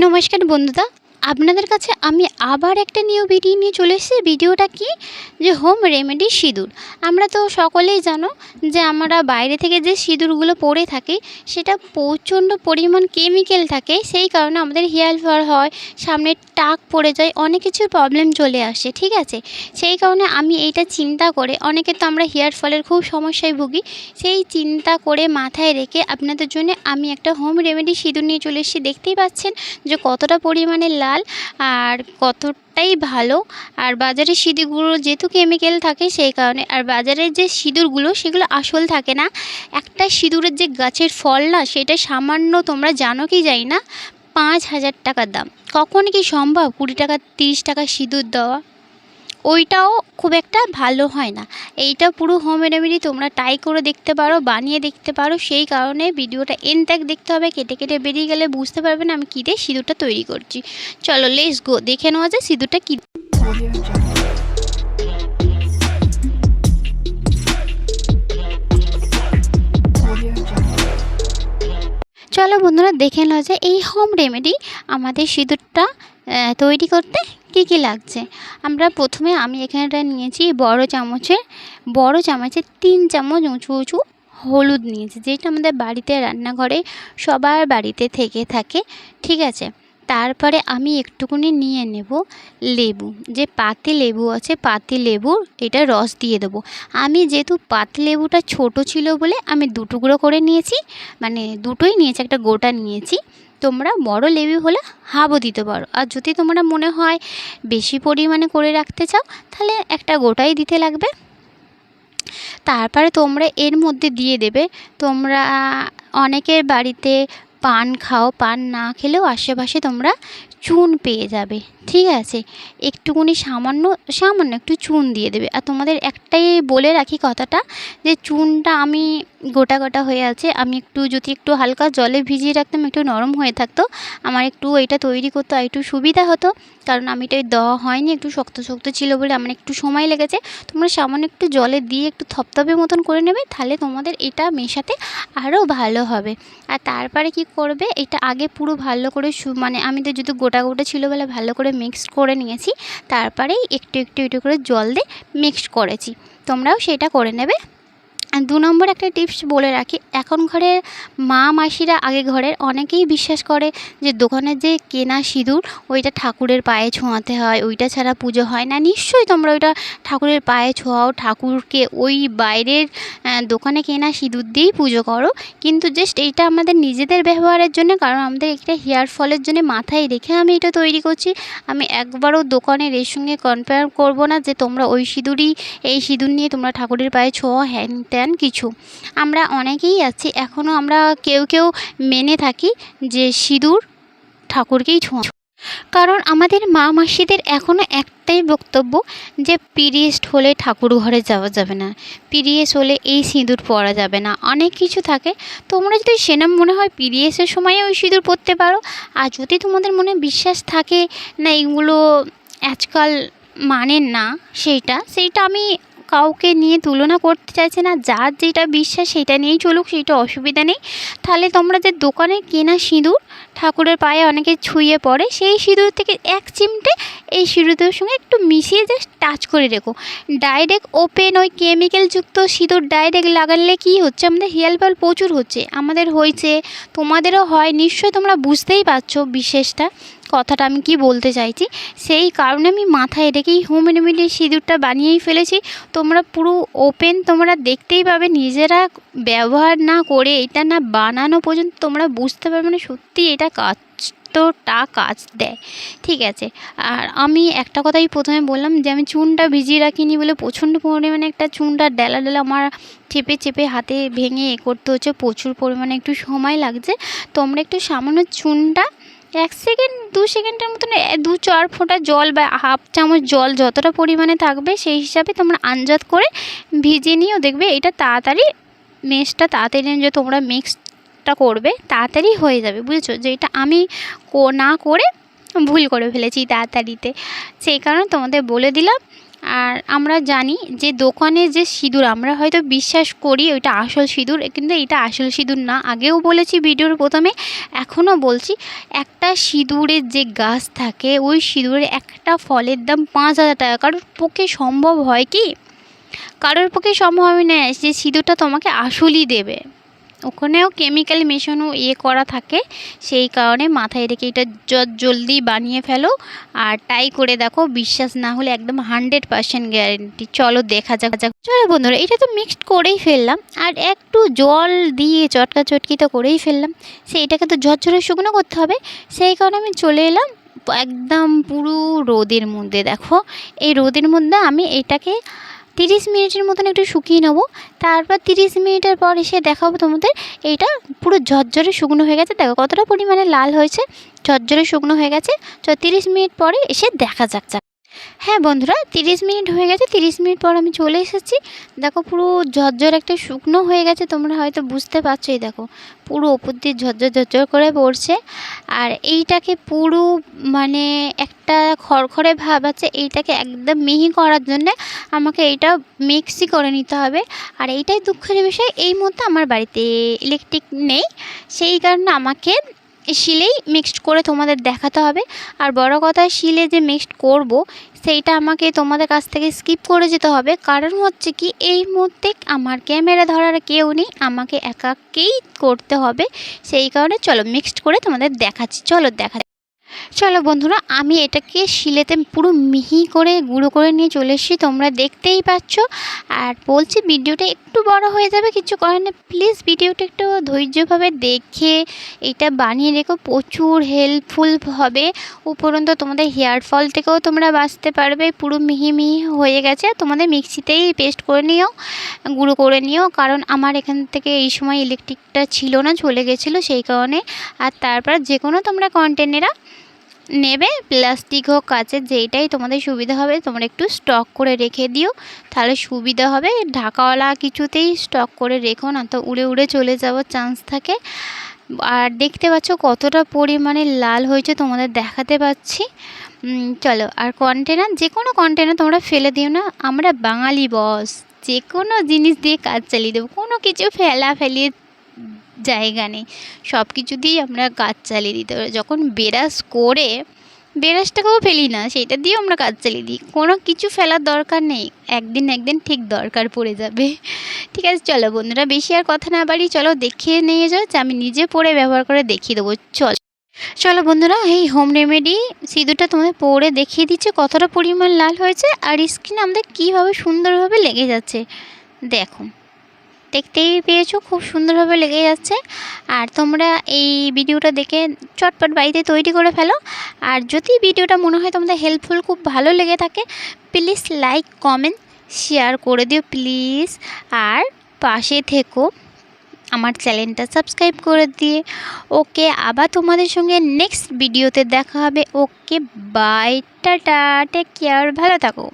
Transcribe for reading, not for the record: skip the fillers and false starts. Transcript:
নমস্কার বন্ধুরা, আপনাদের কাছে আমি আবার একটা নিউ ভিডিও নিয়ে চলে এসেছি। ভিডিওটা কি, যে হোম রেমেডি সিঁদুর। আমরা তো সকলেই জানো যে আমরা বাইরে থেকে যে সিঁদুরগুলো পরে থাকি সেটা প্রচণ্ড পরিমাণ কেমিক্যাল থাকে, সেই কারণে আমাদের হেয়ার ফল হয়, সামনে টাক পড়ে যায়, অনেক কিছুর প্রবলেম চলে আসে। ঠিক আছে, সেই কারণে আমি এইটা চিন্তা করে, অনেকে তো আমরা হেয়ার ফলের খুব সমস্যায় ভুগি, সেই চিন্তা করে মাথায় রেখে আপনাদের জন্য আমি একটা হোম রেমেডি সিঁদুর নিয়ে চলে এসেছি। দেখতেই পাচ্ছেন যে কতটা পরিমাণে লাল আর কতটাই ভালো। আর বাজারের সিঁদুরগুলো যেহেতু কেমিক্যাল থাকে সেই কারণে, আর বাজারের যে সিঁদুরগুলো সেগুলো আসল থাকে না। একটা সিঁদুরের যে গাছের ফল না, সেটা সামান্য, তোমরা জানো কি জানি না, 5,000 টাকার দাম। কখন কি সম্ভব 20 টাকা 30 টাকা সিঁদুর দেওয়া? ওইটাও খুব একটা ভালো হয় না। এইটা পুরো হোম রেমেডি, তোমরা ট্রাই করে দেখতে পারো, বানিয়ে দেখতে পারো। সেই কারণে ভিডিওটা এন্ড তক দেখতে হবে, কেটে কেটে বেরিয়ে গেলে বুঝতে পারবেন আমি কী দিয়ে সিঁদুরটা তৈরি করছি। চলো লেটস গো, দেখে নেওয়া যায় সিঁদুরটা কী। চলো বন্ধুরা, দেখে নেওয়া যায় এই হোম রেমেডি আমাদের সিঁদুরটা তৈরি করতে কী কী লাগছে। আমি এখানটা নিয়েছি বড় চামচের 3 চামচ উঁচু উঁচু হলুদ নিয়েছি, যেটা আমাদের বাড়িতে রান্নাঘরে সবার বাড়িতে থেকে থাকে। ঠিক আছে, তারপরে আমি একটুকুনি নিয়ে নেব লেবু, যে পাতি লেবু আছে, পাতি লেবুর এটা রস দিয়ে দেবো। আমি যেহেতু পাতি লেবুটা ছোট ছিল বলে আমি 2 টুকরো করে নিয়েছি, মানে দুটোই নিয়েছি, একটা গোটা নিয়েছি। তোমরা বড় লেবু হলে হাফও দিতে পারো, আর যদি তোমরা মনে হয় বেশি পরিমাণে করে রাখতে চাও তাহলে একটা গোটাই দিতে লাগবে। তারপরে তোমরা এর মধ্যে দিয়ে দেবে, তোমরা অনেকের বাড়িতে পান খাও, পান না খেলেও আশেপাশে তোমরা চুন পেয়ে যাবে। ঠিক আছে, একটুকুনি সামান্য সামান্য একটু চুন দিয়ে দেবে। আর তোমাদের একটাই বলে রাখি কথাটা, যে চুনটা আমি গোটা গোটা হয়ে আছে, আমি যদি একটু হালকা জলে ভিজিয়ে রাখতাম, একটু নরম হয়ে থাকতো, আমার একটু এটা তৈরি করতে একটু সুবিধা হতো। কারণ আমি এটা দেওয়া হয়নি, একটু শক্ত শক্ত ছিল বলে আমার একটু সময় লেগেছে। তোমরা সামান্য একটু জলে দিয়ে একটু থপথপে মতন করে নেবে, তাহলে তোমাদের এটা মেশাতে আরও ভালো হবে। আর তারপরে কি করবে, এটা আগে পুরো ভালো করে মানে আমি তো যদি গোটা গোটা ছিল বলে ভালো করে মিক্সড করে নিয়েছি, তারপরেই একটু একটু একটু করে জল দিয়ে মিক্সড করেছি। তোমরাও সেটা করে নেবে। আর 2 নম্বর একটা টিপস বলে রাখি, এখন ঘরের মা মাসিরা, আগে ঘরের অনেকেই বিশ্বাস করে যে দোকানের যে কেনা সিঁদুর ওইটা ঠাকুরের পায়ে ছোঁয়াতে হয়, ওইটা ছাড়া পুজো হয় না। নিশ্চয়ই তোমরা ওইটা ঠাকুরের পায়ে ছোঁয়াও, ঠাকুরকে ওই বাইরের দোকানে কেনা সিঁদুর দিয়েই পুজো করো। কিন্তু জাস্ট এইটা আমাদের নিজেদের ব্যবহারের জন্য, কারণ আমাদের একটা হেয়ার ফলের জন্য মাথায় রেখে আমি এটা তৈরি করছি। আমি একবারও দোকানের এর সঙ্গে কম্পেয়ার করবো না যে তোমরা ওই সিঁদুরই, এই সিঁদুর নিয়ে তোমরা ঠাকুরের পায়ে ছোঁয়া হ্যান ত্যান কিছু। আমরা অনেকেই আছি এখনও, আমরা কেউ কেউ মেনে থাকি যে সিঁদুর ঠাকুরকেই ছোঁয়া। কারণ আমাদের মা মাসিদের এখনও একটাই বক্তব্য, যে পিরিয়ড হলে ঠাকুর ঘরে যাওয়া যাবে না, পিরিয়ড হলে এই সিঁদুর পরা যাবে না, অনেক কিছু থাকে। তোমরা যদি সেরকম মনে হয় পিরিয়ডের সময় ওই সিঁদুর পরতে পারো। আর যদি তোমাদের মনে বিশ্বাস থাকে না এগুলো আজকাল মানেন না, সেইটা আমি কাউকে নিয়ে তুলনা করতে চাইছি না, যার যেটা বিশ্বাস সেটা নিয়েই চলুক, সেইটা অসুবিধা নেই। তাহলে তোমরা যে দোকানে কেনা সিঁদুর ঠাকুরের পায়ে অনেকে ছুঁয়ে পড়ে, সেই সিঁদুর থেকে 1 চিমটে এই সিঁদুরের সঙ্গে একটু মিশিয়ে জাস্ট টাচ করে রেখো। ডাইরেক্ট ওপেন ওই কেমিক্যালযুক্ত সিঁদুর ডাইরেক্ট লাগালে কি হচ্ছে, আমাদের হেয়ার ফল প্রচুর হচ্ছে, আমাদের হয়েছে, তোমাদেরও হয়, নিশ্চয়ই তোমরা বুঝতেই পারছো বিশেষটা কথাটা আমি কি বলতে চাইছি। সেই কারণে আমি মাথায় রেখেই হোম রেমেডি সিঁদুরটা বানিয়েই ফেলেছি। তোমরা পুরো ওপেন, তোমরা দেখতেই পাবে, নিজেরা ব্যবহার না করে, এটা না বানানো পর্যন্ত তোমরা বুঝতে পারবে না সত্যি এটা কতটা কাজ দেয়। ঠিক আছে, আর আমি একটা কথাই প্রথমে বললাম যে আমি চুনটা ভিজিয়ে রাখিনি বলে প্রচণ্ড পরিমাণে একটা চুনটা ডেলা ডেলা আমার চেপে চেপে হাতে ভেঙে করতে হচ্ছে, প্রচুর পরিমাণে একটু সময় লাগছে। তোমরা একটু সামান্য চুনটা 1 সেকেন্ড 2 সেকেন্ডের মতন 2-4 ফোঁটা জল বা হাফ চামচ জল যতটা পরিমাণে থাকবে সেই হিসাবে তোমরা আন্দাজ করে ভিজিয়ে নিও, দেখবে এটা তাড়াতাড়ি মেশটা তাড়াতাড়ি যে তোমরা মিক্সটা করবে তাড়াতাড়ি হয়ে যাবে, বুঝেছো? যে এটা আমি না করে ভুল করে ফেলেছি তাড়াতাড়িতে, সেই কারণে তোমাদের বলে দিলাম। আর আমরা জানি যে দোকানে যে সিঁদুর আমরা হয়তো বিশ্বাস করি ওইটা আসল সিঁদুর, কিন্তু এটা আসল সিঁদুর না। আগেও বলেছি ভিডিওর প্রথমে, এখনও বলছি, একটা সিঁদুরের যে গাছ থাকে ওই সিঁদুরের একটা ফলের দাম 5,000 টাকা। কারোর পক্ষে সম্ভব হয় কি? কারোর পক্ষে সম্ভব হয় না যে সিঁদুরটা তোমাকে আসলই দেবে। ওখানেও কেমিক্যাল মেশানো করা থাকে, সেই কারণে মাথায় রেখে এটা জলদি বানিয়ে ফেলো আর ট্রাই করে দেখো। বিশ্বাস না হলে একদম 100% গ্যারেন্টি। চলো দেখা যাক। চলো বন্ধুরা, এটা তো মিক্সড করেই ফেললাম আর একটু জল দিয়ে চটকি তো করেই ফেললাম। সেইটাকে তো ঝরঝরে শুকনো করতে হবে, সেই কারণে আমি চলে এলাম একদম পুরো রোদের মধ্যে। দেখো এই রোদের মধ্যে আমি এটাকে 30 মিনিটের মতন একটু শুকিয়ে নেবো। তারপর 30 মিনিটের পর এসে দেখাবো তোমাদের এইটা পুরো ঝরঝরে শুকনো হয়ে গেছে। দেখো কতটা পরিমাণে লাল হয়েছে, ঝরঝরে শুকনো হয়ে গেছে। 30 মিনিট পরে এসে দেখা যাক। হ্যাঁ বন্ধুরা, 30 মিনিট হয়ে গেছে। 30 মিনিট পর আমি চলে এসেছি। দেখো পুরো ঝরঝর একটা শুকনো হয়ে গেছে, তোমরা হয়তো বুঝতে পারছো। এই দেখো পুরো ওপর দিয়ে ঝরঝর করে পড়ছে। আর এইটাকে পুরো মানে একটা খড়খড়ে ভাব আছে, এইটাকে একদম মিহি করার জন্যে আমাকে এইটা মিক্সি করে নিতে হবে। আর এইটাই দুঃখের বিষয়, এই মুহূর্তে আমার বাড়িতে ইলেকট্রিক নেই, সেই কারণে আমাকে শিলেই মিক্সড করে তোমাদের দেখাতে হবে। আর বড় কথা, শিলে যে মিক্সড করব সেইটা আমাকে তোমাদের কাছ থেকে স্কিপ করে যেতে হবে। কারণ হচ্ছে কি, এই মুহূর্তে আমার ক্যামেরা ধরার কেউ নেই, আমাকে একাকেই করতে হবে। সেই কারণে চলো মিক্সড করে তোমাদের দেখাচ্ছি। চলো বন্ধুরা, আমি এটাকে শিলেতে পুরো মিহি করে গুঁড়ো করে নিয়ে চলে এসেছি, তোমরা দেখতেই পাচ্ছ। আর বলছি ভিডিওটা একটু বড় হয়ে যাবে, কিছু করার নেই। প্লিজ ভিডিওটা একটু ধৈর্যভাবে দেখে এটা বানিয়ে রেখো, প্রচুর হেল্পফুল হবে। উপরন্তু তোমাদের হেয়ার ফল থেকেও তোমরা বাঁচতে পারবে। পুরো মিহি হয়ে গেছে, তোমাদের মিক্সিতেই পেস্ট করে নিও, গুঁড়ো করে নিও। কারণ আমার এখান থেকে এই সময় ইলেকট্রিকটা ছিল না, চলে গেছিলো, সেই কারণে। আর তারপর যে কোনো তোমরা কন্টেনারে নেবে, প্লাস্টিক হোক কাচের, যেইটাই তোমাদের সুবিধা হবে তোমরা একটু স্টক করে রেখে দিও, তাহলে সুবিধা হবে। ঢাকাওয়ালা কিছুতেই স্টক করে রেখো না, তো উড়ে উড়ে চলে যাওয়ার চান্স থাকে। আর দেখতে পাচ্ছ কতটা পরিমাণে লাল হয়েছে, তোমাদের দেখাতে পাচ্ছি। চলো, আর কন্টেনার, যে কোনো কন্টেনার তোমরা ফেলে দিও না। আমরা বাঙালি বস, যে কোনো জিনিস দিয়ে কাজ চালিয়ে দেবো, কোনো কিছু ফেলিয়ে জায়গা নেই, সব কিছু দিয়েই আমরা কাজ চালিয়ে দিতে পারি। যখন বেরাসটাকেও ফেলি না, সেটা দিয়েও আমরা কাজ চালিয়ে দিই। কোনো কিছু ফেলার দরকার নেই, একদিন ঠিক দরকার পড়ে যাবে। ঠিক আছে, চলো বন্ধুরা, বেশি আর কথা না বাড়ি, চলো দেখিয়ে নিয়ে যাও যে আমি নিজে পরে ব্যবহার করে দেখিয়ে দেবো। চলো বন্ধুরা, এই হোম রেমেডি সিঁদুরটা তোমাদের পরে দেখিয়ে দিচ্ছে কতটা পরিমাণ লাল হয়েছে, আর স্কিনে আমাদের কীভাবে সুন্দরভাবে লেগে যাচ্ছে। দেখো, দেখতেই পেয়েছো খুব সুন্দরভাবে লেগে যাচ্ছে। আর তোমরা এই ভিডিওটা দেখে চটপট বাড়িতে তৈরি করে ফেলো। আর যদি ভিডিওটা মনে হয় তোমাদের হেল্পফুল, খুব ভালো লেগে থাকে, প্লিজ লাইক কমেন্ট শেয়ার করে দিও প্লিজ। আর পাশে থেকো, আমার চ্যানেলটা সাবস্ক্রাইব করে দিয়ে। ওকে, আবার তোমাদের সঙ্গে নেক্সট ভিডিওতে দেখা হবে। ওকে, বাই, টাটা, টেক কেয়ার, ভালো থাকো।